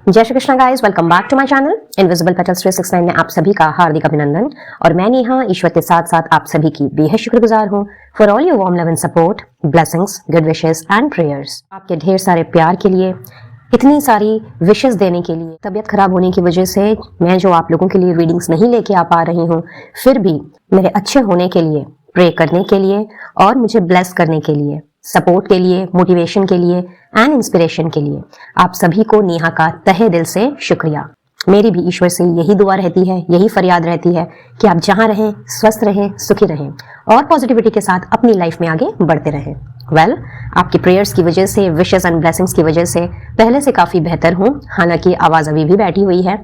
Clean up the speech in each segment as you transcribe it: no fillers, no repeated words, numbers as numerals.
जय Shri Krishna guys, welcome back to my channel invisible petals 369 में आप सभी का हार्दिक अभिनंदन। और मैं नेहा ईश्वर के साथ साथ आप सभी की बेहद शुक्रगुजार हूँ for all your warm love and support, blessings, good wishes and prayers. आपके ढेर सारे प्यार के लिए, इतनी सारी विशेस देने के लिए। तबीयत खराब होने की वजह से मैं जो आप लोगों के लिए रीडिंग्स नहीं लेके आ पा रही हूँ, फिर भी मेरे अच्छे होने के लिए, प्रे करने के लिए और मुझे ब्लेस करने के लिए, सपोर्ट के लिए, मोटिवेशन के लिए एंड इंस्पिरेशन के लिए आप सभी को नेहा का तहे दिल से शुक्रिया। मेरी भी ईश्वर से यही दुआ रहती है, यही फरियाद रहती है कि आप जहां रहें स्वस्थ रहें, सुखी रहें और पॉजिटिविटी के साथ अपनी लाइफ में आगे बढ़ते रहें। आपकी प्रेयर्स की वजह से, विशेस एंड ब्लेसिंग्स की वजह से पहले से काफी बेहतर हूँ। हालांकि आवाज अभी भी बैठी हुई है,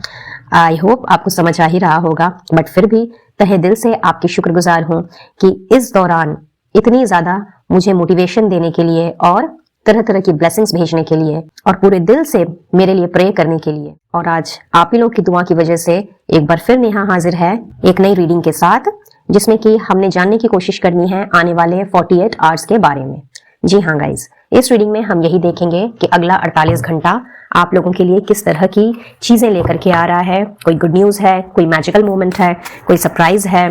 आई होप आपको समझ आ ही रहा होगा, बट फिर भी तहे दिल से आपकी शुक्रगुजार हूँ कि इस दौरान इतनी ज्यादा मुझे मोटिवेशन देने के लिए और तरह तरह की ब्लेसिंग्स भेजने के लिए और पूरे दिल से मेरे लिए प्रे करने के लिए। और आज आप ही लोग की दुआ की वजह से एक बार फिर नेहा हाजिर है एक नई रीडिंग के साथ, जिसमें कि हमने जानने की कोशिश करनी है आने वाले 48 आवर्स के बारे में। जी हाँ गाइज, इस रीडिंग में हम यही देखेंगे कि अगला 48 घंटा आप लोगों के लिए किस तरह की चीजें लेकर के आ रहा है। कोई गुड न्यूज है, कोई मैजिकल मोमेंट है, कोई सरप्राइज है,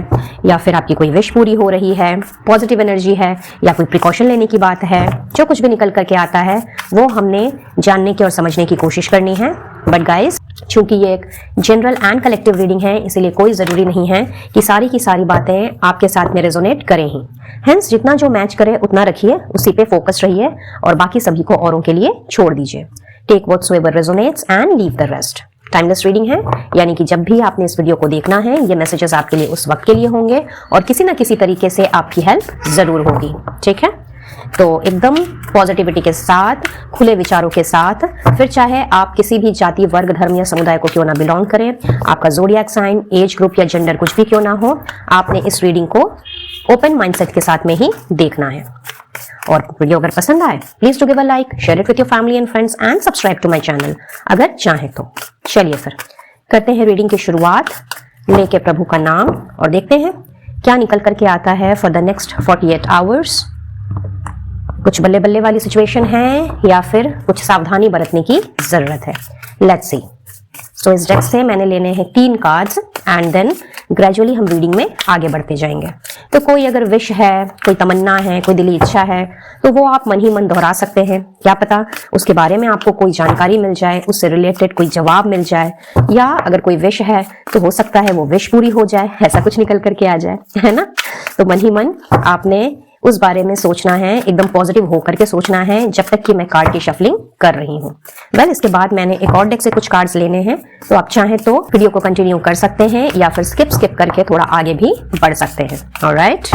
या फिर आपकी कोई विश पूरी हो रही है, पॉजिटिव एनर्जी है, या कोई प्रिकॉशन लेने की बात है। जो कुछ भी निकल करके आता है वो हमने जानने की और समझने की कोशिश करनी है। बट गाइज, चूंकि ये एक जनरल एंड कलेक्टिव रीडिंग है, इसीलिए कोई जरूरी नहीं है कि सारी की सारी बातें आपके साथ में रेजोनेट करें ही। हेंस जितना जो मैच करे उतना रखिए, उसी पे फोकस रहिए और बाकी सभी को औरों के लिए छोड़ दीजिए। Take whatsoever resonates and leave the rest. Timeless reading है, यानी कि जब भी आपने इस वीडियो को देखना है, ये मैसेजेस आपके लिए उस वक्त के लिए होंगे और किसी ना किसी तरीके से आपकी हेल्प जरूर होगी। ठीक है, तो एकदम पॉजिटिविटी के साथ, खुले विचारों के साथ, फिर चाहे आप किसी भी जाति, वर्ग, धर्म या समुदाय को क्यों ना बिलोंग करें, आपका ज़ोडिएक साइन, एज ग्रुप या जेंडर कुछ भी क्यों ना हो, आपने इस रीडिंग को ओपन माइंडसेट के साथ में ही देखना है। और वीडियो अगर पसंद आए, please do give a like, share it with your family and friends and subscribe to my channel अगर चाहें तो। चलिए फिर करते हैं रीडिंग की शुरुआत लेके प्रभु का नाम और देखते हैं क्या निकल करके आता है फॉर द नेक्स्ट 48 आवर्स। कुछ बल्ले बल्ले वाली सिचुएशन है या फिर कुछ सावधानी बरतने की जरूरत है। Let's see. सो इस डेक से मैंने लेने हैं 3 कार्ड्स एंड देन ग्रेजुअली हम रीडिंग में आगे बढ़ते जाएंगे। तो कोई अगर विश है, कोई तमन्ना है, कोई दिली इच्छा है, तो वो आप मन ही मन दोहरा सकते हैं। क्या पता उसके बारे में आपको कोई जानकारी मिल जाए, उससे रिलेटेड कोई जवाब मिल जाए, या अगर कोई विश है तो हो सकता है वो विश पूरी हो जाए, ऐसा कुछ निकल करके आ जाए, है ना। तो मन ही मन आपने उस बारे में सोचना है, एकदम पॉजिटिव होकर के सोचना है जब तक कि मैं कार्ड की शफलिंग कर रही हूँ। इसके बाद मैंने एक और डेक से कुछ कार्ड्स लेने हैं, तो आप चाहें तो वीडियो को कंटिन्यू कर सकते हैं या फिर स्किप करके थोड़ा आगे भी बढ़ सकते हैं। ऑलराइट,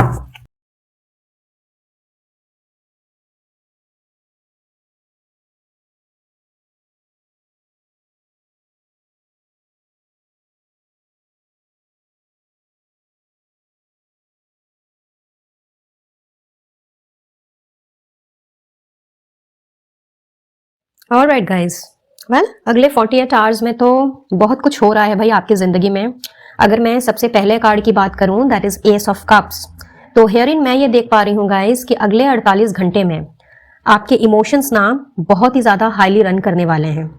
ऑलराइट गाइज, अगले 48 आवर्स में तो बहुत कुछ हो रहा है भाई आपकी जिंदगी में। अगर मैं सबसे पहले कार्ड की बात करूं, that is S of cups, तो हेयर इन मैं ये देख पा रही हूँ गाइज कि अगले 48 घंटे में आपके इमोशंस ना बहुत ही ज्यादा हाईली रन करने वाले हैं।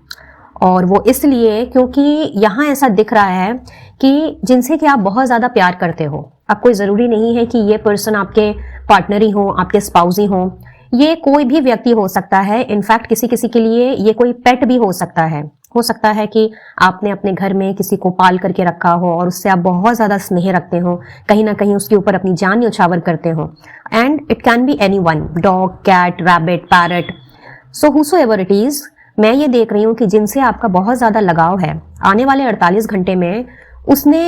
और वो इसलिए क्योंकि यहाँ ऐसा दिख रहा है कि जिनसे कि आप बहुत ज्यादा प्यार करते हो, अब कोई जरूरी नहीं है कि ये पर्सन आपके पार्टनर ही हो, आपके स्पाउस ही हो, ये कोई भी व्यक्ति हो सकता है। इनफैक्ट किसी किसी के लिए ये कोई पेट भी हो सकता है। हो सकता है कि आपने अपने घर में किसी को पाल करके रखा हो और उससे आप बहुत ज्यादा स्नेह रखते हो, कहीं ना कहीं उसके ऊपर अपनी जान न्यौछावर करते हो। And it can be anyone, dog, cat, rabbit, parrot, so whosoever it is. मैं ये देख रही हूँ कि जिनसे आपका बहुत ज्यादा लगाव है, आने वाले 48 घंटे में उसने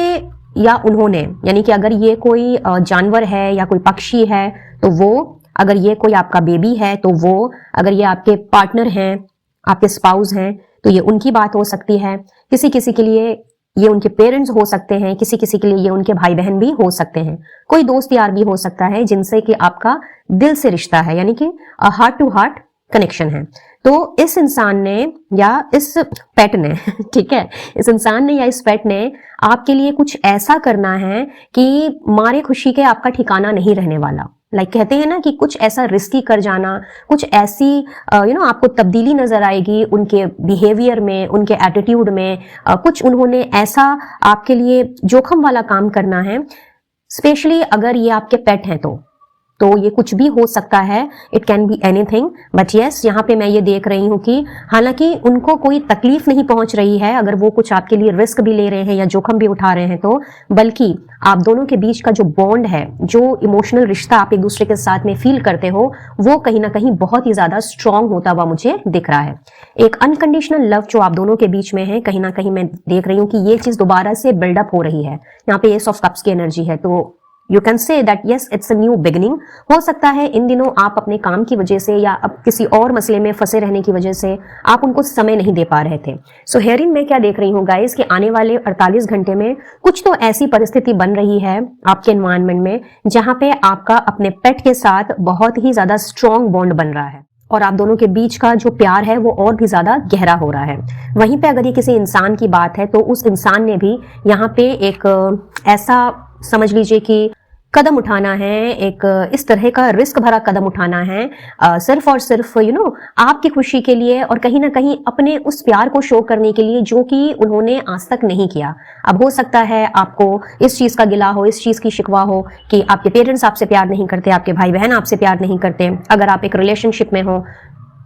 या उन्होंने, यानी कि अगर ये कोई जानवर है या कोई पक्षी है तो वो, अगर ये कोई आपका बेबी है तो वो, अगर ये आपके पार्टनर हैं, आपके स्पाउस हैं, तो ये उनकी बात हो सकती है। किसी किसी के लिए ये उनके पेरेंट्स हो सकते हैं, किसी किसी के लिए ये उनके भाई बहन भी हो सकते हैं, कोई दोस्त यार भी हो सकता है जिनसे कि आपका दिल से रिश्ता है, यानी कि हार्ट टू हार्ट कनेक्शन है। तो इस इंसान ने या इस पेट ने ठीक है, इस इंसान ने या इस पेट ने आपके लिए कुछ ऐसा करना है कि मारे खुशी के आपका ठिकाना नहीं रहने वाला। कहते हैं ना कि कुछ ऐसा रिस्की कर जाना, कुछ ऐसी आपको तब्दीली नजर आएगी उनके बिहेवियर में, उनके एटीट्यूड में, कुछ उन्होंने ऐसा आपके लिए जोखिम वाला काम करना है, स्पेशली अगर ये आपके पेट हैं तो ये कुछ भी हो सकता है, it can be anything. But yes, यहाँ पे मैं ये देख रही हूँ कि हालांकि उनको कोई तकलीफ नहीं पहुंच रही है अगर वो कुछ आपके लिए रिस्क भी ले रहे हैं या जोखिम भी उठा रहे हैं तो, बल्कि आप दोनों के बीच का जो बॉन्ड है, जो इमोशनल रिश्ता आप एक दूसरे के साथ में फील करते हो, वो कहीं ना कहीं बहुत ही ज्यादा स्ट्रांग होता हुआ मुझे दिख रहा है। एक अनकंडीशनल लव जो आप दोनों के बीच में है, कहीं ना कहीं मैं देख रही हूँ कि ये चीज दोबारा से बिल्डअप हो रही है। यहाँ पे एस ऑफ कप्स की एनर्जी है, तो you can say that yes it's a new beginning. हो सकता है इन दिनों आप अपने काम की वजह से या अब किसी और मसले में फंसे रहने की वजह से आप उनको समय नहीं दे पा रहे थे। सो हेयरिन मैं क्या देख रही हूँ गाइस कि आने वाले 48 घंटे में कुछ तो ऐसी परिस्थिति बन रही है आपके एनवायरनमेंट में जहां पे आपका अपने पेट के साथ बहुत ही ज्यादा स्ट्रॉन्ग बॉन्ड बन रहा है और आप दोनों के बीच का जो प्यार है वो और भी ज्यादा गहरा हो रहा है। वहीं पे अगर ये किसी इंसान की बात है तो उस इंसान ने भी यहाँ पे एक ऐसा समझ लीजिए कि कदम उठाना है, एक इस तरह का रिस्क भरा कदम उठाना है सिर्फ और सिर्फ आपकी खुशी के लिए और कहीं ना कहीं अपने उस प्यार को शो करने के लिए जो कि उन्होंने आज तक नहीं किया। अब हो सकता है आपको इस चीज का गिला हो, इस चीज की शिकवा हो कि आपके पेरेंट्स आपसे प्यार नहीं करते, आपके भाई बहन आपसे प्यार नहीं करते। अगर आप एक रिलेशनशिप में हो,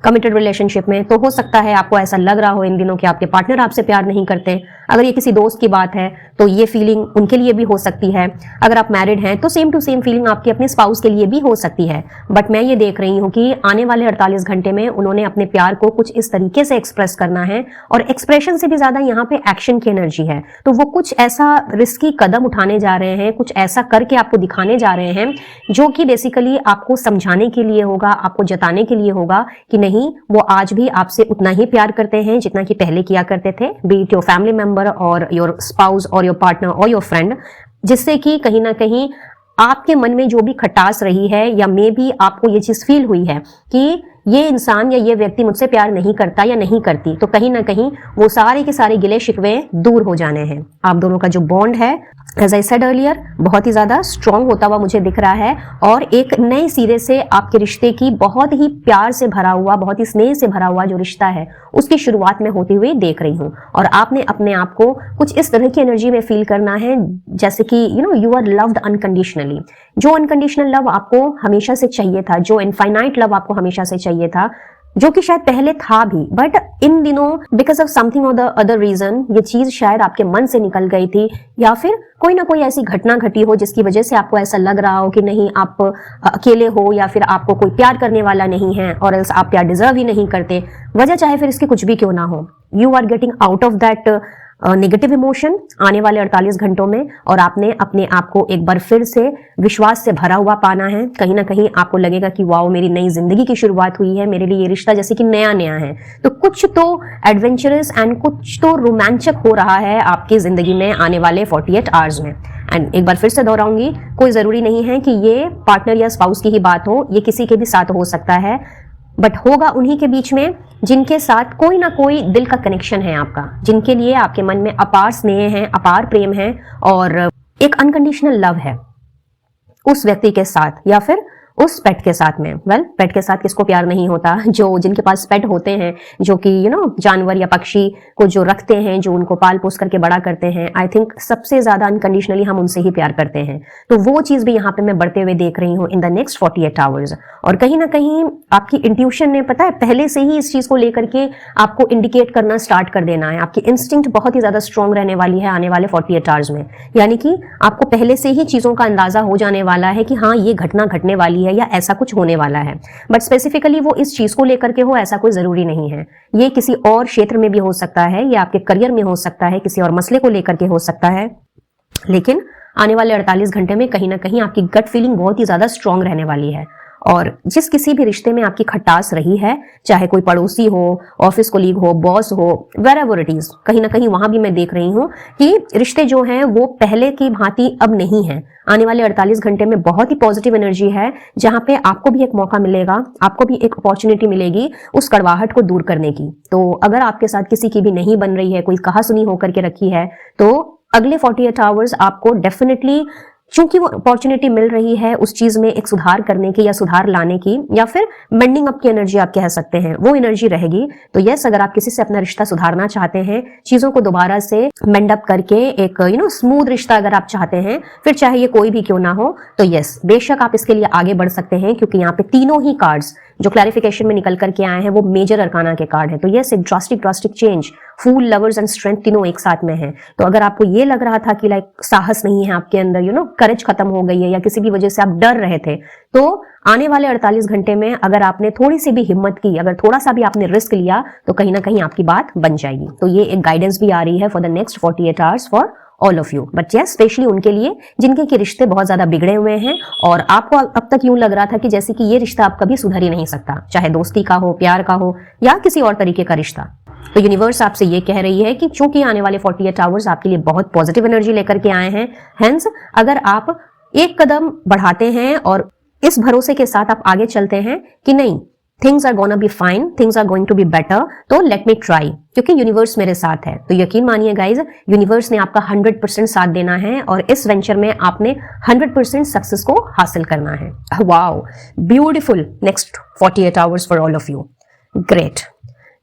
कमिटेड रिलेशनशिप में, तो हो सकता है आपको ऐसा लग रहा हो इन दिनों कि आपके पार्टनर आपसे प्यार नहीं करते। अगर ये किसी दोस्त की बात है तो ये फीलिंग उनके लिए भी हो सकती है। अगर आप मैरिड हैं तो सेम टू सेम फीलिंग आपके अपने स्पाउस के लिए भी हो सकती है। बट मैं ये देख रही हूँ कि आने वाले 48 घंटे में उन्होंने अपने प्यार को कुछ इस तरीके से एक्सप्रेस करना है और एक्सप्रेशन से भी ज्यादा यहाँ पे एक्शन की एनर्जी है। तो वो कुछ ऐसा रिस्की कदम उठाने जा रहे हैं, कुछ ऐसा करके आपको दिखाने जा रहे हैं जो कि बेसिकली आपको समझाने के लिए होगा, आपको जताने के लिए होगा कि नहीं, वो आज भी आपसे उतना ही प्यार करते हैं जितना कि पहले किया करते थे, B it your family member और योर स्पाउस और योर पार्टनर और योर फ्रेंड। जिससे कि कहीं ना कहीं आपके मन में जो भी खटास रही है या मे भी आपको ये चीज फील हुई है कि ये इंसान या ये व्यक्ति मुझसे प्यार नहीं करता या नहीं करती, तो कहीं ना कहीं वो सारे के सारे गिले शिकवे दूर हो जाने हैं। आप दोनों का जो बॉन्ड है, एज आई सेड अर्लियर, बहुत ही ज्यादा स्ट्रांग होता हुआ मुझे दिख रहा है और एक नए सिरे से आपके रिश्ते की बहुत ही प्यार से भरा हुआ, बहुत ही स्नेह से भरा हुआ जो रिश्ता है उसकी शुरुआत में होती हुई देख रही हूँ। और आपने अपने आप को कुछ इस तरह की एनर्जी में फील करना है जैसे कि यू आर लव्ड अनकंडीशनली। जो अनकंडीशनल लव आपको हमेशा से चाहिए था, जो इनफाइनाइट लव आपको हमेशा से चाहिए था, जो कि शायद पहले था भी, बट इन दिनों बिकॉज ऑफ समथिंग और द अदर रीजन ये चीज शायद आपके मन से निकल गई थी, या फिर कोई ना कोई ऐसी घटना घटी हो जिसकी वजह से आपको ऐसा लग रहा हो कि नहीं, आप अकेले हो या फिर आपको कोई प्यार करने वाला नहीं है और एल्स आप प्यार डिजर्व ही नहीं करते। वजह चाहे फिर इसकी कुछ भी क्यों ना हो, you are getting out of that negative emotion आने वाले 48 घंटों में और आपने अपने आप को एक बार फिर से विश्वास से भरा हुआ पाना है। कहीं ना कहीं आपको लगेगा कि वाओ, मेरी नई जिंदगी की शुरुआत हुई है, मेरे लिए ये रिश्ता जैसे कि नया नया है। तो कुछ तो एडवेंचरस एंड कुछ तो रोमांचक हो रहा है आपकी जिंदगी में आने वाले 48 आवर्स में। एंड एक बार फिर से दोहराऊंगी, कोई जरूरी नहीं है कि ये पार्टनर या स्पाउस की ही बात हो, ये किसी के भी साथ हो सकता है, बट होगा उन्हीं के बीच में जिनके साथ कोई ना कोई दिल का कनेक्शन है आपका, जिनके लिए आपके मन में अपार स्नेह है, अपार प्रेम है और एक अनकंडीशनल लव है उस व्यक्ति के साथ या फिर उस पेट के साथ में। वेल, पेट के साथ किसको प्यार नहीं होता, जो जिनके पास पेट होते हैं, जो कि जानवर या पक्षी को जो रखते हैं, जो उनको पाल पोस करके बड़ा करते हैं, आई थिंक सबसे ज्यादा अनकंडीशनली हम उनसे ही प्यार करते हैं। तो वो चीज भी यहाँ पे मैं बढ़ते हुए देख रही हूँ इन द नेक्स्ट 48 आवर्स। और कहीं ना कहीं आपकी इंट्यूशन ने, पता है, पहले से ही इस चीज को लेकर के आपको इंडिकेट करना स्टार्ट कर देना है। आपकी इंस्टिंक्ट बहुत ही ज्यादा स्ट्रांग रहने वाली है आने वाले 48 आवर्स में, यानी कि आपको पहले से ही चीजों का अंदाजा हो जाने वाला है कि हाँ, ये घटना घटने वाली है या ऐसा कुछ होने वाला है। बट स्पेसिफिकली वो इस चीज को लेकर के हो, ऐसा कोई जरूरी नहीं है। ये किसी और क्षेत्र में भी हो सकता है, ये आपके करियर में हो सकता है, किसी और मसले को लेकर के हो सकता है। लेकिन आने वाले 48 घंटे में कहीं ना कहीं आपकी गट फीलिंग बहुत ही ज्यादा स्ट्रांग रहने वाली है। और जिस किसी भी रिश्ते में आपकी खटास रही है, चाहे कोई पड़ोसी हो, ऑफिस कोलीग हो, बॉस हो, वेरेवर इट इज, कहीं ना कहीं वहां भी मैं देख रही हूं कि रिश्ते जो हैं वो पहले की भांति अब नहीं है। आने वाले 48 घंटे में बहुत ही पॉजिटिव एनर्जी है, जहां पे आपको भी एक मौका मिलेगा, आपको भी एक अपॉर्चुनिटी मिलेगी उस कड़वाहट को दूर करने की। तो अगर आपके साथ किसी की भी नहीं बन रही है, कोई कहासुनी होकर के रखी है, तो अगले 48 आवर्स आपको डेफिनेटली चूंकि वो अपॉर्चुनिटी मिल रही है उस चीज में एक सुधार करने की या सुधार लाने की, या फिर मेंडिंग अप की एनर्जी आप कह सकते हैं, वो एनर्जी रहेगी। तो यस, अगर आप किसी से अपना रिश्ता सुधारना चाहते हैं, चीजों को दोबारा से मेंड अप करके एक स्मूथ रिश्ता अगर आप चाहते हैं, फिर चाहे ये कोई भी क्यों ना हो, तो यस बेशक आप इसके लिए आगे बढ़ सकते हैं, क्योंकि यहाँ पे तीनों ही कार्ड्स जो क्लैरिफिकेशन में निकल करके आए हैं वो मेजर अरकाना के कार्ड है। तो यस, एक drastic change, fool, lovers and strength तीनों एक साथ में है। तो अगर आपको ये लग रहा था कि लाइक साहस नहीं है आपके अंदर, करेज खत्म हो गई है, या किसी भी वजह से आप डर रहे थे, तो आने वाले 48 घंटे में अगर आपने थोड़ी सी भी हिम्मत की, अगर थोड़ा सा भी आपने रिस्क लिया, तो कहीं ना कहीं आपकी बात बन जाएगी। तो ये एक गाइडेंस भी आ रही है for the next 48 hours for all of you, but yes specially उनके लिए जिनके के रिश्ते बहुत ज्यादा बिगड़े हुए हैं और आपको अब तक यूं लग रहा था कि जैसे कि ये रिश्ता आप कभी सुधर ही नहीं सकता, चाहे दोस्ती का हो, प्यार का हो, या किसी और तरीके का रिश्ता। तो यूनिवर्स आपसे ये कह रही है कि चूंकि आने वाले 48 आवर्स आपके लिए बहुत पॉजिटिव एनर्जी लेकर के आए हैं, हेंस अगर आप एक कदम बढ़ाते हैं और इस भरोसे के साथ आप आगे चलते हैं कि नहीं, things are gonna be fine, things are going to be better, तो लेट मी ट्राई, क्योंकि यूनिवर्स मेरे साथ है। तो यकीन मानिए गाइज, यूनिवर्स ने आपका 100% साथ देना है और इस वेंचर में आपने 100% सक्सेस को हासिल करना है। Wow, beautiful next 48 hours for all of you, great.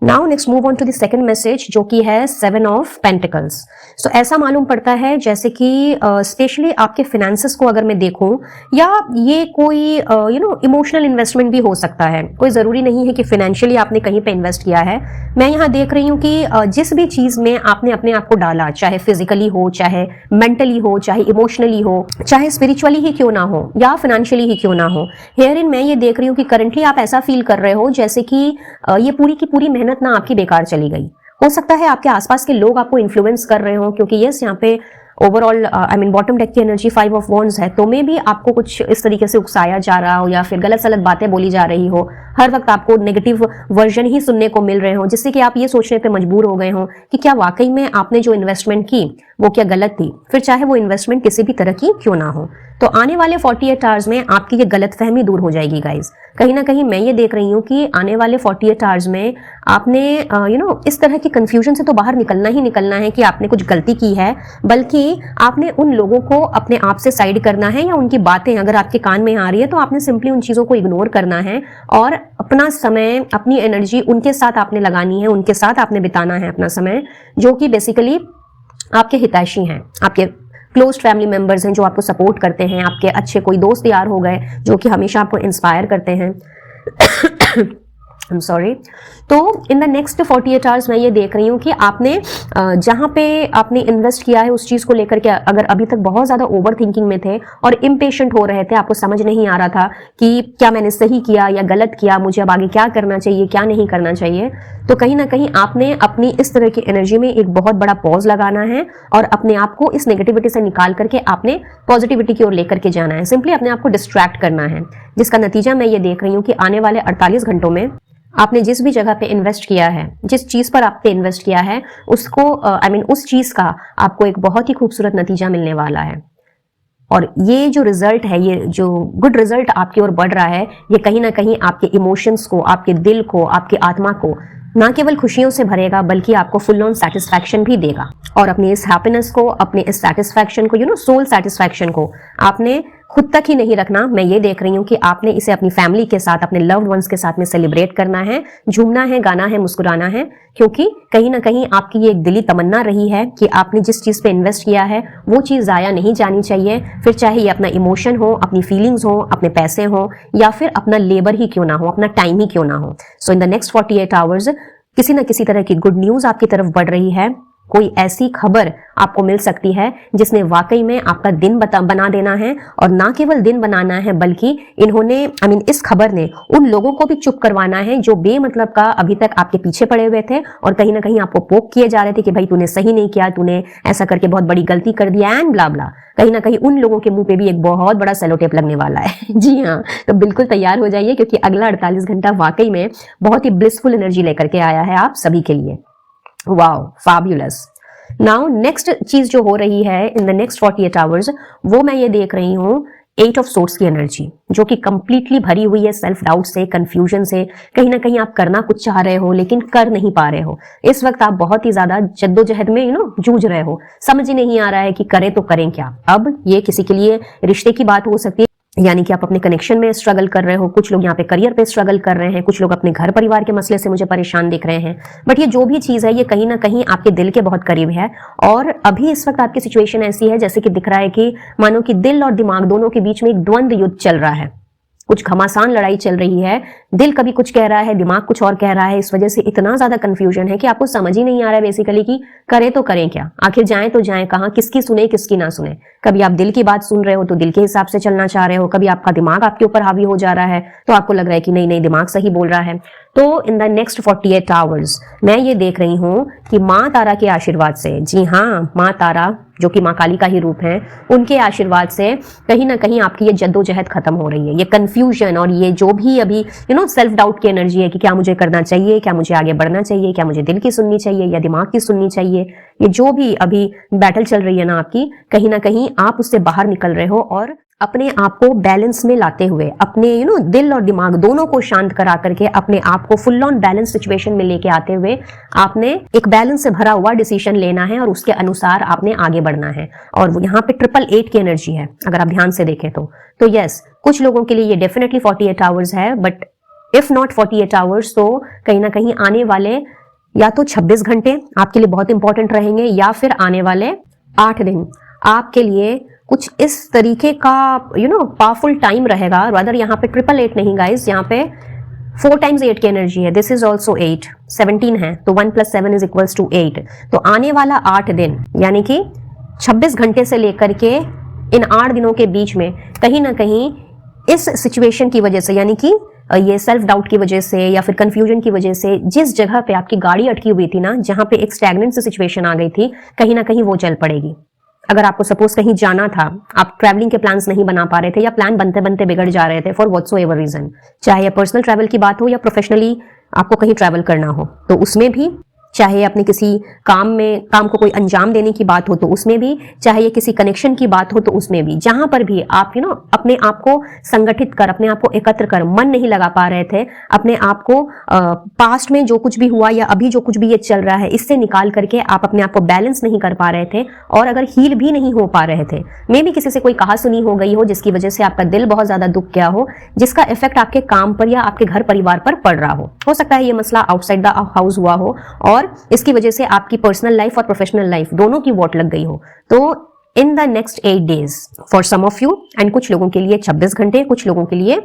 Now next move on to the second message, जो कि है 7 ऑफ पेंटिकल्स। सो ऐसा मालूम पड़ता है जैसे कि स्पेशली आपके फिनेंसेस को अगर मैं देखूं, या ये कोई इमोशनल इन्वेस्टमेंट भी हो सकता है, कोई जरूरी नहीं है कि फाइनेंशियली आपने कहीं पे इन्वेस्ट किया है। मैं यहाँ देख रही हूँ कि जिस भी चीज में आपने अपने आप को डाला, चाहे फिजिकली हो, चाहे मेंटली हो, चाहे इमोशनली हो, चाहे स्पिरिचुअली ही क्यों ना हो, या फाइनेंशियली ही क्यों ना हो, हेयर इन मैं ये देख रही हूँ कि करंटली आप ऐसा फील कर रहे हो जैसे कि ये पूरी की पूरी मेहनत ना आपकी बेकार चली गई। हो सकता है आपके आसपास के लोग आपको इन्फ्लुएंस कर रहे हो, क्योंकि यस यहाँ पे ओवरऑल बॉटम डेक की एनर्जी 5 ऑफ वॉन्ड्स है, तो मे भी आपको कुछ इस तरीके से उकसाया जा रहा हो, या फिर गलत सलत बातें बोली जा रही हो, हर वक्त आपको नेगेटिव वर्जन ही सुनने को मिल रहे हो, जिससे कि आप ये सोचने पे मजबूर हो गए हो कि क्या वाकई में आपने जो इन्वेस्टमेंट की वो क्या गलत थी, फिर चाहे वो इन्वेस्टमेंट किसी भी तरह की क्यों ना हो। तो आने वाले 48 आवर्स में आपकी ये गलतफहमी दूर हो जाएगी गाइज। कहीं ना कहीं मैं ये देख रही हूँ कि आने वाले 48 आवर्स में आपने इस तरह की कंफ्यूजन से तो बाहर निकलना ही निकलना है कि आपने कुछ गलती की है, बल्कि आपने उन लोगों को अपने आप से साइड करना है, या उनकी बातें अगर आपके कान में आ रही है तो आपने सिंपली उन चीजों को इग्नोर करना है और अपना समय, अपनी एनर्जी उनके साथ आपने लगानी है, उनके साथ आपने बिताना है अपना समय, जो कि बेसिकली आपके हितैषी हैं, आपके क्लोज फैमिली मेंबर्स हैं, जो आपको सपोर्ट करते हैं, आपके अच्छे कोई दोस्त यार हो गए जो कि हमेशा आपको इंस्पायर करते हैं। I'm sorry। तो इन द नेक्स्ट 48 आवर्स मैं ये देख रही हूँ कि आपने जहाँ पे आपने इन्वेस्ट किया है उस चीज को लेकर के अगर अभी तक बहुत ज्यादा ओवर थिंकिंग में थे और इम्पेशेंट हो रहे थे, आपको समझ नहीं आ रहा था कि क्या मैंने सही किया या गलत किया, मुझे अब आगे क्या करना चाहिए, क्या नहीं करना चाहिए, तो कहीं ना कहीं आपने अपनी इस तरह की एनर्जी में एक बहुत बड़ा पॉज लगाना है और अपने आप को इस नेगेटिविटी से निकाल करके आपने पॉजिटिविटी की ओर लेकर के जाना है। सिंपली अपने आप को डिस्ट्रैक्ट करना है, जिसका नतीजा मैं ये देख रही हूँ कि आने वाले 48 घंटों में आपने जिस भी जगह पे इन्वेस्ट किया है, जिस चीज पर आपने इन्वेस्ट किया है, उसको उस चीज का आपको एक बहुत ही खूबसूरत नतीजा मिलने वाला है। और ये जो रिजल्ट है, ये जो गुड रिजल्ट आपकी ओर बढ़ रहा है, ये कहीं ना कहीं आपके इमोशंस को, आपके दिल को, आपकी आत्मा को ना केवल खुशियों से भरेगा, बल्कि आपको फुल ऑन सेटिस्फैक्शन भी देगा। और अपने इस हैप्पीनेस को, अपने इस सेटिस्फैक्शन को, सोल सेटिस्फैक्शन को आपने खुद तक ही नहीं रखना। मैं ये देख रही हूँ कि आपने इसे अपनी फैमिली के साथ, अपने लव्ड वंस के साथ में सेलिब्रेट करना है, झूमना है, गाना है, मुस्कुराना है, क्योंकि कहीं ना कहीं आपकी ये एक दिली तमन्ना रही है कि आपने जिस चीज पे इन्वेस्ट किया है वो चीज जाया नहीं जानी चाहिए, फिर चाहे ये अपना इमोशन हो, अपनी फीलिंग्स हो, अपने पैसे हो, या फिर अपना लेबर ही क्यों ना हो, अपना टाइम ही क्यों ना हो। सो इन द नेक्स्ट 48 आवर्स किसी न किसी तरह की गुड न्यूज आपकी तरफ बढ़ रही है। कोई ऐसी खबर आपको मिल सकती है जिसने वाकई में आपका दिन बना देना है, और ना केवल दिन बनाना है, बल्कि इन्होंने इस खबर ने उन लोगों को भी चुप करवाना है जो बेमतलब का अभी तक आपके पीछे पड़े हुए थे और कहीं ना कहीं आपको पोक किए जा रहे थे कि भाई तूने सही नहीं किया, तूने ऐसा करके बहुत बड़ी गलती कर दिया एंड ब्ला ब्ला। कहीं ना कहीं उन लोगों के मुंह पे भी एक बहुत बड़ा सेलो टेप लगने वाला है। जी हाँ, तो बिल्कुल तैयार हो जाइए, क्योंकि अगला 48 घंटा वाकई में बहुत ही ब्लिसफुल एनर्जी लेकर के आया है आप सभी के लिए। Wow, fabulous. नाउ नेक्स्ट चीज जो हो रही है इन द नेक्स्ट 48 आवर्स, वो मैं ये देख रही हूं एट ऑफ सोर्स की एनर्जी जो कि कंप्लीटली भरी हुई है सेल्फ डाउट से, कंफ्यूजन से। कहीं ना कहीं आप करना कुछ चाह रहे हो लेकिन कर नहीं पा रहे हो। इस वक्त आप बहुत ही ज्यादा जद्दोजहद में जूझ रहे हो। समझ ही नहीं आ रहा है कि करें तो करें क्या। अब ये किसी के लिए रिश्ते की बात हो सकती है, यानी कि आप अपने कनेक्शन में स्ट्रगल कर रहे हो, कुछ लोग यहाँ पे करियर पे स्ट्रगल कर रहे हैं, कुछ लोग अपने घर परिवार के मसले से मुझे परेशान दिख रहे हैं। बट ये जो भी चीज है ये कहीं ना कहीं आपके दिल के बहुत करीब है। और अभी इस वक्त आपकी सिचुएशन ऐसी है जैसे कि दिख रहा है कि मानो कि दिल और दिमाग दोनों के बीच में एक द्वंद्व युद्ध चल रहा है, कुछ घमासान लड़ाई चल रही है। दिल कभी कुछ कह रहा है, दिमाग कुछ और कह रहा है। इस वजह से इतना ज्यादा कंफ्यूजन है कि आपको समझ ही नहीं आ रहा है बेसिकली कि करें तो करें क्या, आखिर जाएं तो जाएं कहां, किसकी सुने किसकी ना सुने। कभी आप दिल की बात सुन रहे हो तो दिल के हिसाब से चलना चाह रहे हो, कभी आपका दिमाग आपके ऊपर हावी हो जा रहा है तो आपको लग रहा है कि नहीं नहीं दिमाग सही बोल रहा है। तो इन द नेक्स्ट 48 आवर्स मैं ये देख रही हूं कि माँ तारा के आशीर्वाद से, जी हाँ माँ तारा जो कि माँ काली का ही रूप है, उनके आशीर्वाद से कहीं ना कहीं आपकी ये जद्दोजहद खत्म हो रही है। ये कंफ्यूजन और ये जो भी अभी सेल्फ डाउट की एनर्जी है कि क्या मुझे करना चाहिए, क्या मुझे आगे बढ़ना चाहिए, क्या मुझे दिल की सुननी चाहिए या दिमाग की सुननी चाहिए, ये जो भी अभी बैटल चल रही है ना आपकी, कहीं ना कहीं आप उससे बाहर निकल रहे हो और अपने आप को बैलेंस में लाते हुए, अपने दिल और दिमाग दोनों को शांत करा करके अपने आप को फुल ऑन बैलेंस सिचुएशन में लेके आते हुए आपने एक बैलेंस से भरा हुआ डिसीजन लेना है और उसके अनुसार आपने आगे बढ़ना है। और वो यहाँ पे 888 की एनर्जी है अगर आप ध्यान से देखें तो यस, कुछ लोगों के लिए ये डेफिनेटली 48 आवर्स है, बट इफ नॉट 48 आवर्स तो कहीं ना कहीं आने वाले या तो 26 घंटे आपके लिए बहुत इंपॉर्टेंट रहेंगे या फिर आने वाले 8 दिन आपके लिए कुछ इस तरीके का पावरफुल टाइम रहेगा। रादर यहाँ पे 888 नहीं गाइस, यहाँ पे 4 times 8 की एनर्जी है। दिस इज ऑल्सो 8, 17 है तो 1 + 7 इज इक्वल्स टू 8। तो आने वाला 8 दिन यानी कि 26 घंटे से लेकर के इन 8 दिनों के बीच में कहीं ना कहीं इस सिचुएशन की वजह से, यानी कि ये सेल्फ डाउट की वजह से या फिर कंफ्यूजन की वजह से जिस जगह पे आपकी गाड़ी अटकी हुई थी ना, जहां पे एक स्टैग्नेंट सिचुएशन आ गई थी, कहीं ना कहीं वो चल पड़ेगी। अगर आपको सपोज कहीं जाना था, आप ट्रैवलिंग के प्लान्स नहीं बना पा रहे थे या प्लान बनते बनते बिगड़ जा रहे थे फॉर व्हाटसोएवर रीजन, चाहे पर्सनल ट्रैवल की बात हो या प्रोफेशनली आपको कहीं ट्रैवल करना हो, तो उसमें भी, चाहे अपने किसी काम को कोई अंजाम देने की बात हो तो उसमें भी, चाहे ये किसी कनेक्शन की बात हो तो उसमें भी, जहां पर भी आप अपने आप को संगठित कर, अपने आप को एकत्र कर मन नहीं लगा पा रहे थे, अपने आप को पास्ट में जो कुछ भी हुआ या अभी जो कुछ भी ये चल रहा है इससे निकाल करके आप अपने आप को बैलेंस नहीं कर पा रहे थे और अगर हील भी नहीं हो पा रहे थे, मे भी किसी से कोई कहा सुनी हो गई हो जिसकी वजह से आपका दिल बहुत ज्यादा दुख गया हो, जिसका इफेक्ट आपके काम पर या आपके घर परिवार पर पड़ रहा हो सकता है ये मसला आउटसाइड द हाउस हुआ हो और इसकी वजह से आपकी पर्सनल लाइफ और प्रोफेशनल लाइफ दोनों की वोट लग गई हो। तो in the next 8 days for some of you, and कुछ लोगों के लिए 26 घंटे, कुछ लोगों के लिए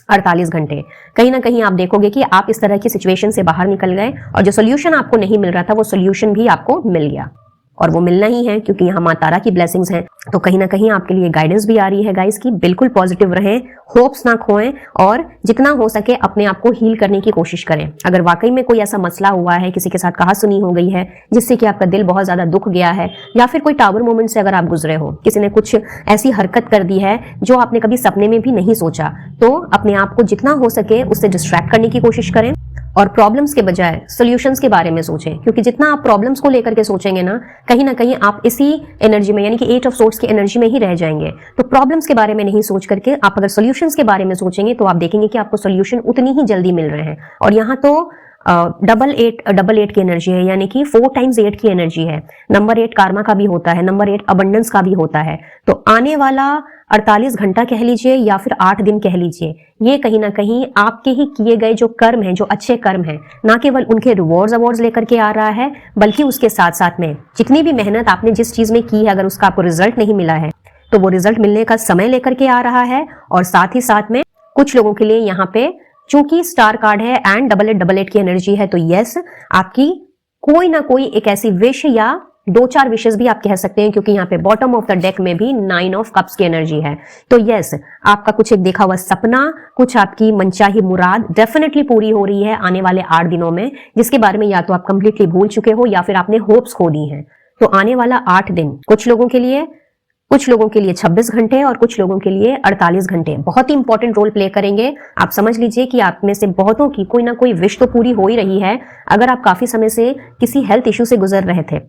48 घंटे, कहीं ना कहीं आप देखोगे कि आप इस तरह की सिचुएशन से बाहर निकल गए और जो सोल्यूशन आपको नहीं मिल रहा था वो सोल्यूशन भी आपको मिल गया और वो मिलना ही है क्योंकि यहाँ माँ तारा की ब्लेसिंग्स हैं। तो कहीं ना कहीं आपके लिए गाइडेंस भी आ रही है गाइस कि बिल्कुल पॉजिटिव रहें, होप्स ना खोएं और जितना हो सके अपने आप को हील करने की कोशिश करें। अगर वाकई में कोई ऐसा मसला हुआ है, किसी के साथ कहा सुनी हो गई है जिससे कि आपका दिल बहुत ज्यादा दुख गया है, या फिर कोई टावर मोमेंट से अगर आप गुजरे हो, किसी ने कुछ ऐसी हरकत कर दी है जो आपने कभी सपने में भी नहीं सोचा, तो अपने आप को जितना हो सके उससे डिस्ट्रैक्ट करने की कोशिश करें और प्रॉब्लम्स के बजाय सॉल्यूशंस के बारे में सोचें, क्योंकि जितना आप प्रॉब्लम्स को लेकर के सोचेंगे ना कहीं आप इसी एनर्जी में, यानी कि 8 ऑफ सोर्ड्स की एनर्जी में ही रह जाएंगे। तो प्रॉब्लम्स के बारे में नहीं सोच करके आप अगर सॉल्यूशंस के बारे में सोचेंगे तो आप देखेंगे कि आपको सॉल्यूशन उतनी ही जल्दी मिल रहे हैं। और यहाँ तो 888 की एनर्जी है, यानी कि 4 times 8 की एनर्जी है। नंबर 8 कार्मा का भी होता है, नंबर 8 अबंडेंस का भी होता है। तो आने वाला 48 घंटा कह लीजिए या फिर 8 दिन कह लीजिए, ये कहीं ना कहीं आपके ही किए गए जो कर्म हैं, जो अच्छे कर्म हैं, ना केवल उनके रिवॉर्ड्स अवार्ड्स लेकर के आ रहा है, बल्कि उसके साथ साथ में जितनी भी मेहनत आपने जिस चीज में की है, अगर उसका आपको रिजल्ट नहीं मिला है तो वो रिजल्ट मिलने का समय लेकर के आ रहा है। और साथ ही साथ में कुछ लोगों के लिए यहाँ पे चूंकि स्टार कार्ड है एंड 8888 की एनर्जी है, तो यस आपकी कोई ना कोई एक ऐसी विश या 2-4 विशेष भी आप कह सकते हैं, क्योंकि यहाँ पे बॉटम ऑफ द डेक में भी 9 ऑफ कप्स की एनर्जी है। तो यस आपका कुछ एक देखा हुआ सपना, कुछ आपकी मनचाही मुराद डेफिनेटली पूरी हो रही है आने वाले 8 दिनों में, जिसके बारे में या तो आप कंप्लीटली भूल चुके हो या फिर आपने होप्स खो दी हैं। तो आने वाला 8 दिन कुछ लोगों के लिए 26 घंटे और कुछ लोगों के लिए 48 घंटे बहुत ही इंपॉर्टेंट रोल प्ले करेंगे। आप समझ लीजिए कि आप में से बहुतों की कोई ना कोई विश तो पूरी हो ही रही है। अगर आप काफी समय से किसी हेल्थ इश्यू से गुजर रहे थे,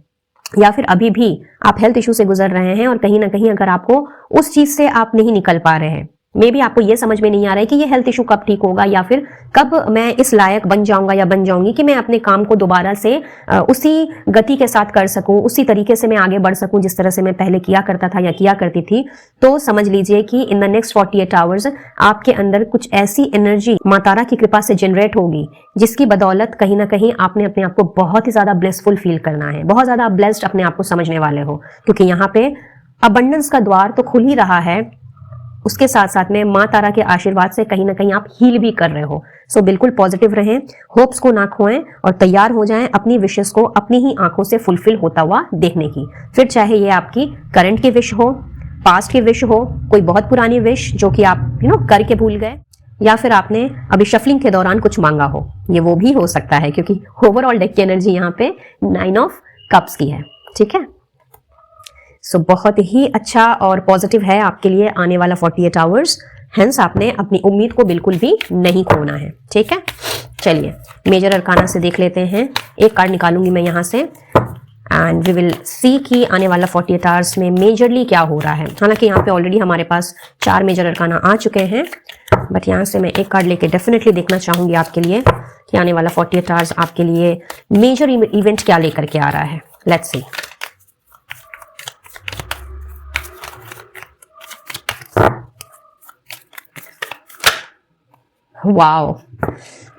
या फिर अभी भी आप हेल्थ इशू से गुजर रहे हैं और कहीं ना कहीं अगर आपको उस चीज से आप नहीं निकल पा रहे हैं, मे बी आपको ये समझ में नहीं आ रहा है कि ये हेल्थ इशू कब ठीक होगा या फिर कब मैं इस लायक बन जाऊंगा या बन जाऊंगी कि मैं अपने काम को दोबारा से उसी गति के साथ कर सकूं, उसी तरीके से मैं आगे बढ़ सकूं जिस तरह से मैं पहले किया करता था या किया करती थी। तो समझ लीजिए कि इन द नेक्स्ट 48 आवर्स आपके अंदर कुछ ऐसी एनर्जी मां तारा की कृपा से जनरेट होगी जिसकी बदौलत कहीं ना कहीं आपने अपने आप को बहुत ही ज्यादा ब्लेसफुल फील करना है, बहुत ज्यादा ब्लेस्ड अपने आप को समझने वाले हो, क्योंकि यहाँ पे अबंडेंस का द्वार तो खुल ही रहा है, उसके साथ साथ में मां तारा के आशीर्वाद से कहीं ना कहीं आप हील भी कर रहे हो। सो बिल्कुल पॉजिटिव रहें, होप्स को ना खोएं और तैयार हो जाएं अपनी विशेस को अपनी ही आंखों से फुलफिल होता हुआ देखने की। फिर चाहे ये आपकी करंट की विश हो, पास्ट की विश हो, कोई बहुत पुरानी विश जो कि आप करके भूल गए, या फिर आपने अभी शफलिंग के दौरान कुछ मांगा हो, ये वो भी हो सकता है क्योंकि ओवरऑल डेक की एनर्जी यहाँ पे 9 ऑफ कप्स की है। ठीक है, सो बहुत ही अच्छा और पॉजिटिव है आपके लिए आने वाला 48 आवर्स। हेंस आपने अपनी उम्मीद को बिल्कुल भी नहीं खोना है। ठीक है, चलिए मेजर अरकाना से देख लेते हैं। एक कार्ड निकालूंगी मैं यहाँ से एंड वी विल सी कि आने वाला 48 आवर्स में मेजरली क्या हो रहा है। हालांकि यहाँ पे ऑलरेडी हमारे पास 4 मेजर अरकाना आ चुके हैं, बट यहाँ से मैं एक कार्ड लेके डेफिनेटली देखना चाहूंगी आपके लिए कि आने वाला 48 आवर्स आपके लिए मेजर इवेंट क्या लेकर के आ रहा है। Let's see. वाओ,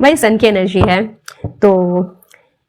भाई सन की एनर्जी है तो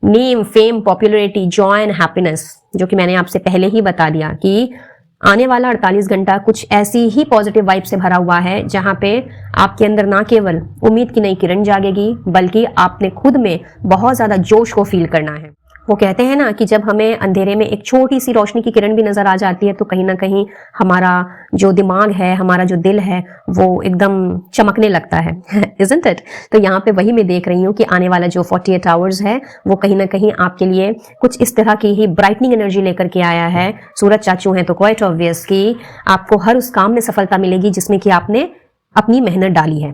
name, fame, popularity, Joy and happiness, जो कि मैंने आपसे पहले ही बता दिया कि आने वाला 48 घंटा कुछ ऐसी ही पॉजिटिव वाइब से भरा हुआ है जहां पे आपके अंदर ना केवल उम्मीद की नई किरण जागेगी बल्कि आपने खुद में बहुत ज्यादा जोश को फील करना है। वो कहते हैं ना कि जब हमें अंधेरे में एक छोटी सी रोशनी की किरण भी नजर आ जाती है तो कहीं ना कहीं हमारा जो दिमाग है, हमारा जो दिल है वो एकदम चमकने लगता है isn't it? तो यहाँ पे वही मैं देख रही हूँ कि आने वाला जो 48 आवर्स है वो कहीं ना कहीं आपके लिए कुछ इस तरह की ही ब्राइटनिंग एनर्जी लेकर के आया है। सूरज चाचू हैं तो क्वाइट ऑब्वियस कि आपको हर उस काम में सफलता मिलेगी जिसमें कि आपने अपनी मेहनत डाली है।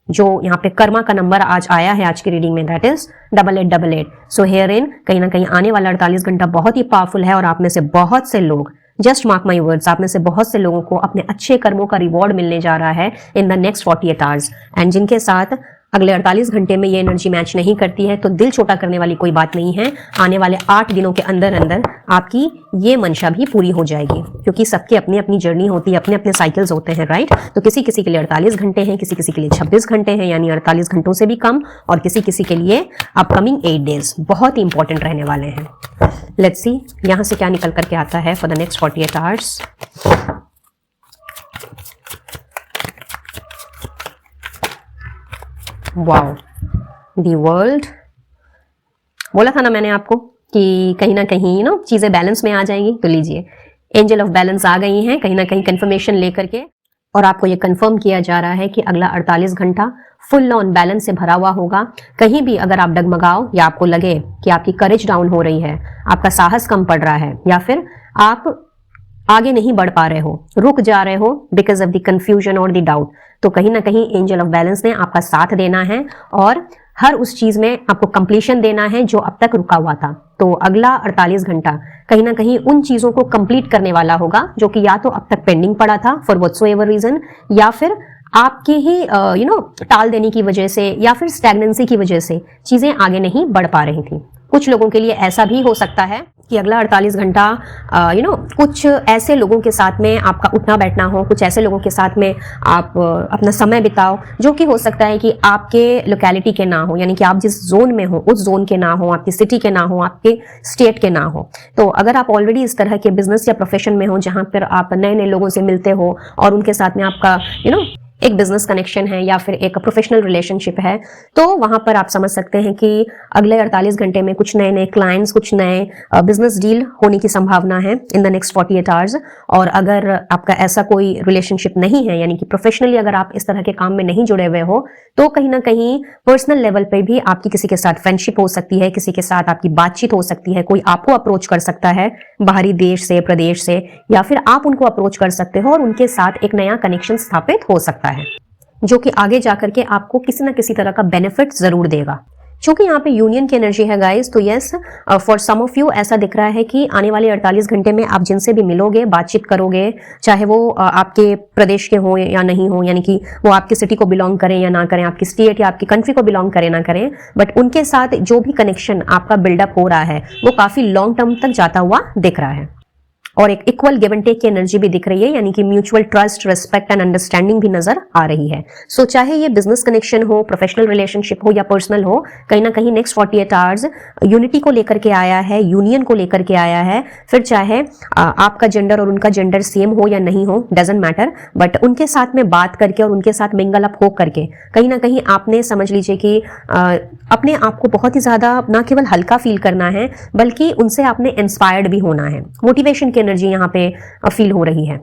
जो यहाँ पे कर्मा का नंबर आज आया है आज की रीडिंग में, that is 8888। So here in कहीं ना कहीं आने वाला 48 घंटा बहुत ही पावरफुल है और आप में से बहुत से लोग, जस्ट मार्क माई वर्ड्स, आप में से बहुत से लोगों को अपने अच्छे कर्मों का रिवॉर्ड मिलने जा रहा है इन द नेक्स्ट 48 आवर्स। एंड जिनके साथ अगले 48 घंटे में ये एनर्जी मैच नहीं करती है तो दिल छोटा करने वाली कोई बात नहीं है। आने वाले 8 दिनों के अंदर अंदर आपकी ये मंशा भी पूरी हो जाएगी, क्योंकि सबकी अपनी अपनी जर्नी होती है, अपने अपने साइकिल्स होते हैं, राइट। तो किसी किसी के लिए 48 घंटे हैं, किसी किसी के लिए 26 घंटे हैं, यानी 48 घंटों से भी कम, और किसी किसी के लिए अपकमिंग 8 डेज बहुत ही इंपॉर्टेंट रहने वाले हैं। लेट्स सी यहां से क्या निकल करके आता है for the next 48 hours. Wow, the world. बोला था ना मैंने आपको कि कहीं ना कहीं चीजें बैलेंस में आ जाएंगी। तो लीजिए, एंजल ऑफ बैलेंस आ गई हैं कहीं ना कहीं कंफर्मेशन लेकर के, और आपको ये कंफर्म किया जा रहा है कि अगला 48 घंटा फुल ऑन बैलेंस से भरा हुआ होगा। कहीं भी अगर आप डगमगाओ या आपको लगे कि आपकी करेज डाउन हो रही है, आपका साहस कम पड़ रहा है, या फिर आप आगे नहीं बढ़ पा रहे हो, रुक जा रहे हो बिकॉज ऑफ द कंफ्यूजन और द डाउट, तो कहीं ना कहीं एंजल ऑफ बैलेंस ने आपका साथ देना है और हर उस चीज में आपको कंप्लीशन देना है जो अब तक रुका हुआ था। तो अगला 48 घंटा कहीं ना कहीं उन चीजों को कंप्लीट करने वाला होगा जो कि या तो अब तक पेंडिंग पड़ा था फॉर व्हाटसोएवर रीजन, या फिर आपकी ही टाल देने की वजह से, या फिर स्टैग्नेंसी की वजह से चीजें आगे नहीं बढ़ पा रही थी। कुछ लोगों के लिए ऐसा भी हो सकता है कि अगला 48 घंटा कुछ ऐसे लोगों के साथ में आपका उठना बैठना हो, कुछ ऐसे लोगों के साथ में आप अपना समय बिताओ जो कि हो सकता है कि आपके लोकेलिटी के ना हो, यानी कि आप जिस जोन में हो उस जोन के ना हो, आपकी सिटी के ना हो, आपके स्टेट के ना हो। तो अगर आप ऑलरेडी इस तरह के बिजनेस या प्रोफेशन में हो जहां पर आप नए नए लोगों से मिलते हो और उनके साथ में आपका एक बिजनेस कनेक्शन है या फिर एक प्रोफेशनल रिलेशनशिप है, तो वहां पर आप समझ सकते हैं कि अगले 48 घंटे में कुछ नए नए क्लाइंट्स, कुछ नए बिजनेस डील होने की संभावना है इन द नेक्स्ट 48 आवर्स। और अगर आपका ऐसा कोई रिलेशनशिप नहीं है, यानी कि प्रोफेशनली अगर आप इस तरह के काम में नहीं जुड़े हुए हो, तो कहीं ना कहीं पर्सनल लेवल पे भी आपकी किसी के साथ फ्रेंडशिप हो सकती है, किसी के साथ आपकी बातचीत हो सकती है, कोई आपको अप्रोच कर सकता है बाहरी देश से, प्रदेश से, या फिर आप उनको अप्रोच कर सकते हो और उनके साथ एक नया कनेक्शन स्थापित हो सकता है जो कि आगे जाकर के आपको किसी ना किसी तरह का बेनिफिट जरूर देगा। क्योंकि यहाँ पे यूनियन की एनर्जी है गाइस, तो yes for some of you ऐसा दिख रहा है कि आने वाले 48 घंटे में आप जिनसे भी मिलोगे, बातचीत करोगे, चाहे वो आपके प्रदेश के हो या नहीं हो, यानी कि वो आपकी सिटी को बिलोंग करें या ना करें, आपकी स्टेट या आपकी कंट्री को बिलोंग करें ना करें, बट उनके साथ जो भी कनेक्शन आपका बिल्डअप हो रहा है वो काफी लॉन्ग टर्म तक जाता हुआ दिख रहा है। और एक इक्वल गिव एंड टेक की एनर्जी भी दिख रही है, यानी कि mutual trust, respect and understanding भी नजर आ रही है। सो चाहे ये बिजनेस कनेक्शन हो, प्रोफेशनल रिलेशनशिप हो या पर्सनल हो, कहीं ना कहीं नेक्स्ट 48 आवर्स यूनिटी को लेकर के आया है, यूनियन को लेकर के आया है। फिर चाहे आपका जेंडर और उनका जेंडर सेम हो या नहीं हो, डजेंट मैटर, बट उनके साथ में बात करके और उनके साथ मिंगल अप हो करके कहीं ना कहीं आपने समझ लीजिए कि अपने आप को बहुत ही ज्यादा ना केवल हल्का फील करना है, बल्कि उनसे आपने इंस्पायर्ड भी होना है। मोटिवेशन की एनर्जी यहाँ पे फील हो रही है।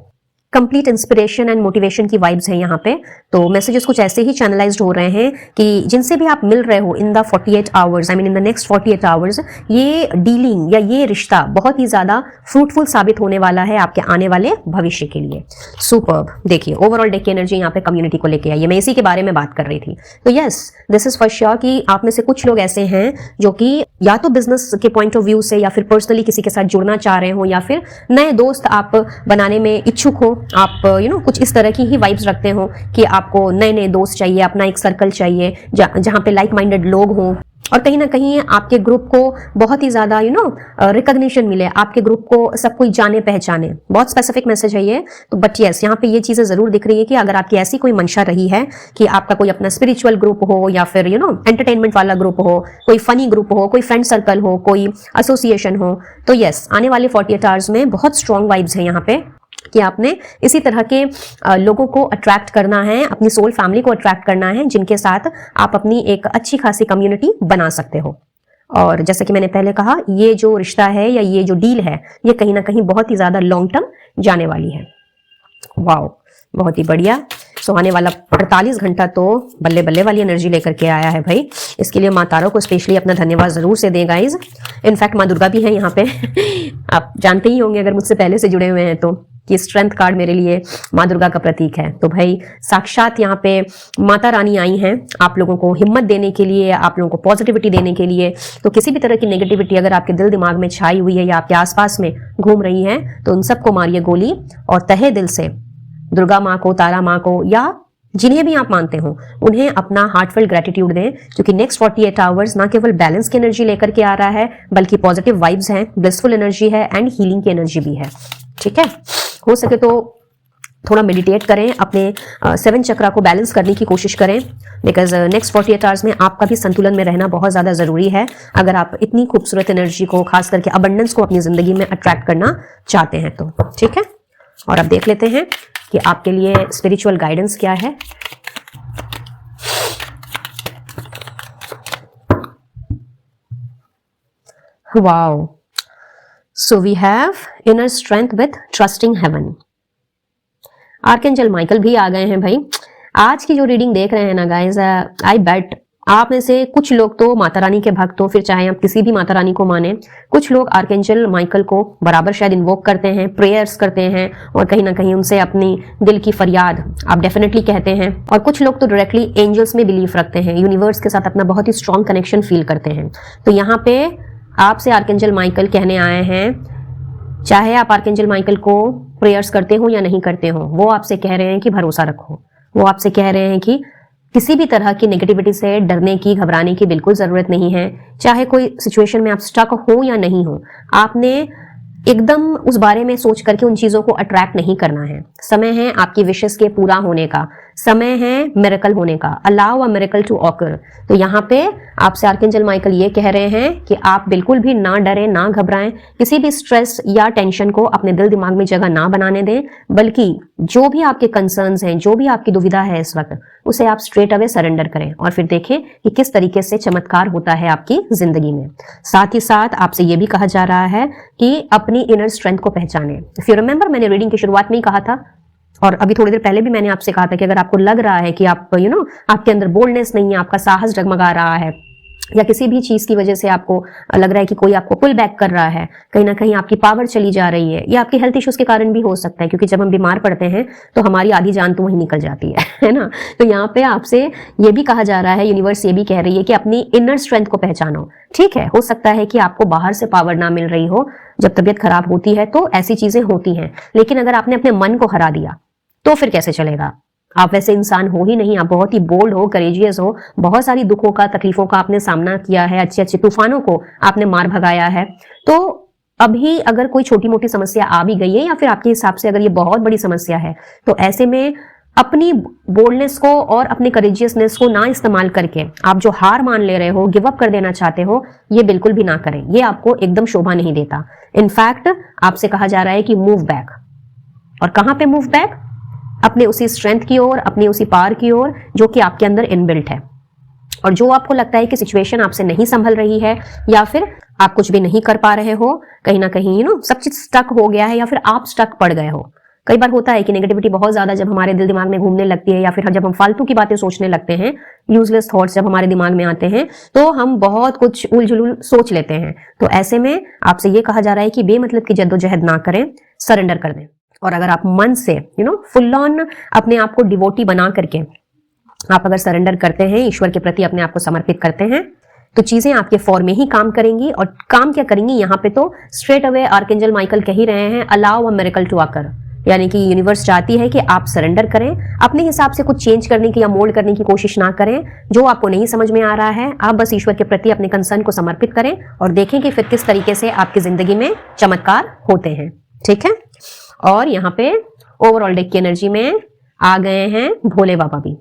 कंप्लीट इंस्पिरेशन एंड मोटिवेशन की वाइब्स हैं यहाँ पे। तो मैसेजेस कुछ ऐसे ही चैनलाइज्ड हो रहे हैं कि जिनसे भी आप मिल रहे हो in the 48 hours, I mean in the next 48 hours, ये डीलिंग या ये रिश्ता बहुत ही ज्यादा फ्रूटफुल साबित होने वाला है आपके आने वाले भविष्य के लिए। सुपर्ब। देखिए ओवरऑल डे की एनर्जी यहाँ पे कम्युनिटी को लेके आई है, मैं इसी के बारे में बात कर रही थी। तो yes, this is for sure कि आप में से कुछ लोग ऐसे हैं जो कि या तो बिजनेस के पॉइंट ऑफ व्यू से या फिर पर्सनली किसी के साथ जुड़ना चाह रहे हो, या फिर नए दोस्त आप बनाने में इच्छुक हो। आप कुछ इस तरह की ही वाइब्स रखते हो कि आपको नए नए दोस्त चाहिए, अपना एक सर्कल चाहिए जहां पे लाइक माइंडेड लोग हों, और कहीं ना कहीं आपके ग्रुप को बहुत ही ज्यादा रिकॉग्निशन मिले, आपके ग्रुप को सब कोई जाने पहचाने। बहुत स्पेसिफिक मैसेज है ये तो, बट यस यहाँ पे ये चीजें जरूर दिख रही है कि अगर आपकी ऐसी कोई मंशा रही है कि आपका कोई अपना स्पिरिचुअल ग्रुप हो, या फिर एंटरटेनमेंट वाला ग्रुप हो, कोई फनी ग्रुप हो, कोई फ्रेंड सर्कल हो, कोई एसोसिएशन हो, तो यस आने वाले 48 आवर्स में बहुत स्ट्रॉन्ग वाइब्स है यहाँ पे कि आपने इसी तरह के लोगों को अट्रैक्ट करना है, अपनी सोल फैमिली को अट्रैक्ट करना है, जिनके साथ आप अपनी एक अच्छी खासी कम्युनिटी बना सकते हो। और जैसे कि मैंने पहले कहा, ये जो रिश्ता है या ये जो डील है, ये कहीं ना कहीं बहुत ही ज्यादा लॉन्ग टर्म जाने वाली है। वाओ, बहुत ही बढ़िया। सो आने वाला 48 घंटा तो बल्ले बल्ले वाली एनर्जी लेकर के आया है भाई। इसके लिए माँ तारा को स्पेशली अपना धन्यवाद जरूर से दें गाइज। इनफैक्ट माँ दुर्गा भी है यहाँ पे आप जानते ही होंगे अगर मुझसे पहले से जुड़े हुए हैं तो, कि स्ट्रेंथ कार्ड मेरे लिए माँ दुर्गा का प्रतीक है। तो भाई साक्षात यहाँ पे माता रानी आई हैं आप लोगों को हिम्मत देने के लिए, आप लोगों को पॉजिटिविटी देने के लिए। तो किसी भी तरह की नेगेटिविटी अगर आपके दिल दिमाग में छाई हुई है या आपके आसपास में घूम रही है, तो उन सबको मारिए गोली, और तहे दिल से दुर्गा माँ को, तारा माँ को, या जिन्हें भी आप मानते हो उन्हें अपना हार्टफुल ग्रेटिट्यूड दें, क्योंकि नेक्स्ट 48 आवर्स ना केवल बैलेंस की एनर्जी लेकर के आ रहा है, बल्कि पॉजिटिव वाइब्स हैं, ब्लिसफुल एनर्जी है एंड हीलिंग की एनर्जी भी है। ठीक है, हो सके तो थोड़ा मेडिटेट करें, अपने 7 चक्रा को बैलेंस करने की कोशिश करें, बिकॉज नेक्स्ट 48 आवर्स में आपका भी संतुलन में रहना बहुत ज़्यादा ज़रूरी है, अगर आप इतनी खूबसूरत एनर्जी को, खास करके अबंडेंस को अपनी ज़िंदगी में अट्रैक्ट करना चाहते हैं तो। ठीक है, और अब देख लेते हैं कि आपके लिए स्पिरिचुअल गाइडेंस क्या है। Wow, so we have inner strength with trusting heaven. Archangel Michael भी आ गए हैं भाई। आज की जो रीडिंग देख रहे हैं ना गाइस, आई बेट आप में से कुछ लोग तो माता रानी के भक्त हो, फिर चाहे आप किसी भी माता रानी को माने, कुछ लोग आर्कएंजल माइकल को बराबर शायद इन्वोक करते हैं, प्रेयर्स करते हैं, और कहीं ना कहीं उनसे अपनी दिल की फरियाद आप डेफिनेटली कहते हैं। और कुछ लोग तो डायरेक्टली एंजल्स में बिलीव रखते हैं, यूनिवर्स के साथ अपना बहुत ही स्ट्रॉन्ग कनेक्शन फील करते हैं। तो यहाँ पे आपसे आर्कएंजल माइकल कहने आए हैं, चाहे आप आर्कएंजल माइकल को प्रेयर्स करते हो या नहीं करते हो, वो आपसे कह रहे हैं कि भरोसा रखो। वो आपसे कह रहे हैं कि किसी भी तरह की नेगेटिविटी से डरने की, घबराने की बिल्कुल जरूरत नहीं है। चाहे कोई सिचुएशन में आप स्टक हो या नहीं हो, आपने एकदम उस बारे में सोच करके उन चीजों को अट्रैक्ट नहीं करना है। समय है आपकी विशेस के पूरा होने का, समय है मिरेकल होने का। Allow a miracle to occur. तो यहाँ पे आपसे आर्कएंजल माइकल ये कह रहे हैं कि आप बिल्कुल भी ना डरें, ना घबराएं, किसी भी स्ट्रेस या टेंशन को अपने दिल दिमाग में जगह ना बनाने दें, बल्कि जो भी आपके कंसर्न्स हैं, जो भी आपकी दुविधा है इस वक्त, उसे आप स्ट्रेट अवे सरेंडर करें, और फिर देखें कि किस तरीके से चमत्कार होता है आपकी जिंदगी में। साथ ही साथ आपसे ये भी कहा जा रहा है कि अपनी इनर स्ट्रेंथ को पहचानें। इफ यू रिमेंबर, मैंने रीडिंग की शुरुआत में ही कहा था, और अभी थोड़ी देर पहले भी मैंने आपसे कहा था कि अगर आपको लग रहा है कि आप आपके अंदर बोल्डनेस नहीं है, आपका साहस डगमगा रहा है, या किसी भी चीज की वजह से आपको लग रहा है कि कोई आपको पुल बैक कर रहा है, कहीं ना कहीं आपकी पावर चली जा रही है, या आपकी हेल्थ इश्यूज के कारण भी हो सकता है, क्योंकि जब हम बीमार पड़ते हैं तो हमारी आधी जान तो वहीं निकल जाती है ना। तो यहाँ पे आपसे ये भी कहा जा रहा है, यूनिवर्स ये भी कह रही है कि अपनी इनर स्ट्रेंथ को पहचानो। ठीक है, हो सकता है कि आपको बाहर से पावर ना मिल रही हो, जब तबीयत खराब होती है तो ऐसी चीजें होती हैं, लेकिन अगर आपने अपने मन को हरा दिया तो फिर कैसे चलेगा। आप वैसे इंसान हो ही नहीं, आप बहुत ही बोल्ड हो, करेजियस हो, बहुत सारी दुखों का, तकलीफों का आपने सामना किया है, अच्छे अच्छे तूफानों को आपने मार भगाया है। तो अभी अगर कोई छोटी मोटी समस्या आ भी गई है, या फिर आपके हिसाब से अगर ये बहुत बड़ी समस्या है, तो ऐसे में अपनी बोल्डनेस को और अपने करेजियसनेस को ना इस्तेमाल करके आप जो हार मान ले रहे हो, गिव अप कर देना चाहते हो, ये बिल्कुल भी ना करें। ये आपको एकदम शोभा नहीं देता। इनफैक्ट आपसे कहा जा रहा है कि मूव बैक। और कहां पे मूव बैक? अपने उसी स्ट्रेंथ की ओर, अपनी उसी पावर की ओर जो कि आपके अंदर इनबिल्ट है। और जो आपको लगता है कि सिचुएशन आपसे नहीं संभल रही है, या फिर आप कुछ भी नहीं कर पा रहे हो, कहीं ना कहीं सब चीज स्टक हो गया है, या फिर आप स्टक पड़ गए हो। कई बार होता है कि नेगेटिविटी बहुत ज्यादा जब हमारे दिल दिमाग में घूमने लगती है, या फिर जब हम फालतू की बातें सोचने लगते हैं, यूजलेस थॉट्स जब हमारे दिमाग में आते हैं, तो हम बहुत कुछ उलझुल सोच लेते हैं। तो ऐसे में आपसे ये कहा जा रहा है कि बेमतलब की जद्दोजहद ना करें, सरेंडर कर दें। और अगर आप मन से फुल ऑन अपने आप को डिवोटी बना करके आप अगर सरेंडर करते हैं, ईश्वर के प्रति अपने आप को समर्पित करते हैं, तो चीजें आपके फॉर में ही काम करेंगी। और काम क्या करेंगी, यहाँ पे तो स्ट्रेट अवे आर्कएंजल माइकल कह ही रहे हैं, allow a miracle to occur. यानी कि यूनिवर्स चाहती है कि आप सरेंडर करें, अपने हिसाब से कुछ चेंज करने की या मोल्ड करने की कोशिश ना करें। जो आपको नहीं समझ में आ रहा है, आप बस ईश्वर के प्रति अपने कंसर्न को समर्पित करें और देखें कि फिर किस तरीके से आपकी जिंदगी में चमत्कार होते हैं। ठीक है। और यहाँ पे ओवरऑल डेक की एनर्जी में आ गए हैं भोले बाबा भी।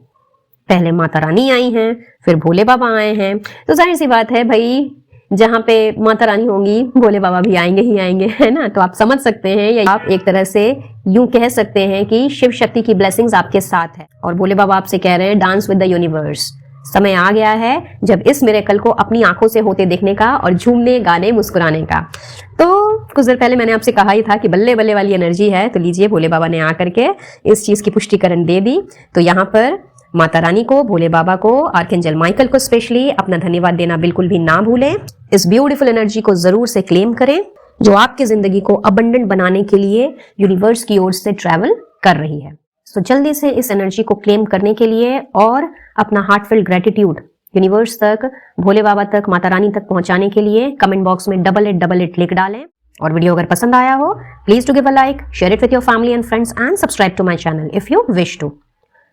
पहले माता रानी आई हैं, फिर भोले बाबा आए हैं। तो जाहिर सी बात है भाई, जहां पे माता रानी होंगी भोले बाबा भी आएंगे ही आएंगे, है ना। तो आप समझ सकते हैं, या आप एक तरह से यूं कह सकते हैं कि शिव शक्ति की ब्लेसिंग्स आपके साथ है। और भोले बाबा आपसे कह रहे हैं, डांस विद द यूनिवर्स। समय आ गया है जब इस मिरेकल को अपनी आंखों से होते देखने का और झूमने, गाने, मुस्कुराने का। तो कुछ देर पहले मैंने आपसे कहा ही था कि बल्ले बल्ले वाली एनर्जी है। तो लीजिए, भोले बाबा ने आकर के इस चीज की पुष्टिकरण दे दी। तो यहाँ पर माता रानी को, भोले बाबा को, आर्कएंजल माइकल को स्पेशली अपना धन्यवाद देना बिल्कुल भी ना भूलें। इस ब्यूटीफुल एनर्जी को जरूर से क्लेम करें, जो आपकी जिंदगी को अबंडेंट बनाने के लिए यूनिवर्स की ओर से ट्रैवल कर रही है। तो जल्दी से इस एनर्जी को क्लेम करने के लिए और अपना हार्टफुल ग्रेटिट्यूड यूनिवर्स तक, भोले बाबा तक, माता रानी तक पहुंचाने के लिए कमेंट बॉक्स में 8888 लिख डालें। और वीडियो अगर पसंद आया हो, please to give a like, share it with your family and friends and subscribe to my channel if you wish to.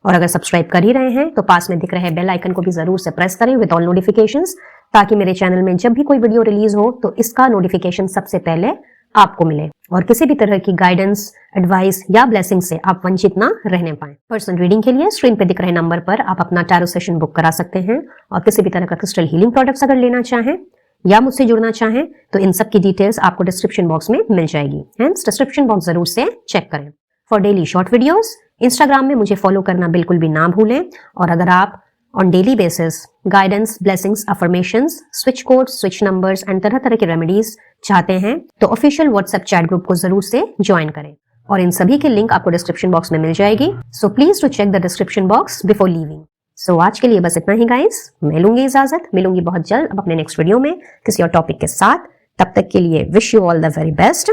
और अगर सब्सक्राइब कर ही रहे हैं तो पास में दिख रहे बेल आइकन को भी जरूर से प्रेस करें विद ऑल नोटिफिकेशंस, ताकि मेरे चैनल में जब भी कोई वीडियो रिलीज हो तो इसका नोटिफिकेशन सबसे पहले आपको मिले और किसी भी तरह की गाइडेंस, एडवाइस या ब्लेसिंग से आप वंचित ना रहने पाएं। पर्सनल रीडिंग के लिए स्क्रीन पे दिख रहे नंबर पर आप अपना टैरो सेशन बुक करा सकते हैं। और किसी भी तरह का क्रिस्टल हीलिंग प्रोडक्ट्स अगर लेना चाहें या मुझसे जुड़ना चाहें तो इन सब की डिटेल्स आपको डिस्क्रिप्शन बॉक्स में मिल जाएगी। हेंस डिस्क्रिप्शन बॉक्स जरूर से चेक करें। For daily short videos Instagram में मुझे फॉलो करना बिल्कुल भी ना भूलें। और अगर आप on daily basis guidance, blessings, affirmations, switch codes, switch numbers and तरह तरह के रेमेडीज चाहते हैं तो ऑफिशियल व्हाट्सएप चैट ग्रुप को जरूर से ज्वाइन करें। और इन सभी की लिंक आपको डिस्क्रिप्शन बॉक्स में मिल जाएगी। So please to check the description box before leaving. So आज के लिए बस इतना ही गाइस, मैं लूंगी इजाजत, मिलूंगी बहुत जल्द अब अपने नेक्स्ट वीडियो में किसी और टॉपिक के साथ। तब तक के लिए wish you all the very best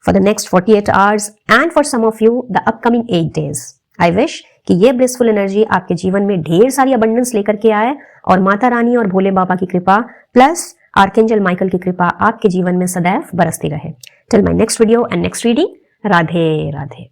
for the next 48 hours and for some of you the upcoming 8 days. I wish कि ये blissful energy आपके जीवन में ढेर सारी abundance लेकर के आए और माता रानी और भोले बाबा की कृपा प्लस आर्कएंजल माइकल की कृपा आपके जीवन में सदैव बरसती रहे। Till my next video and next reading, Radhe Radhe.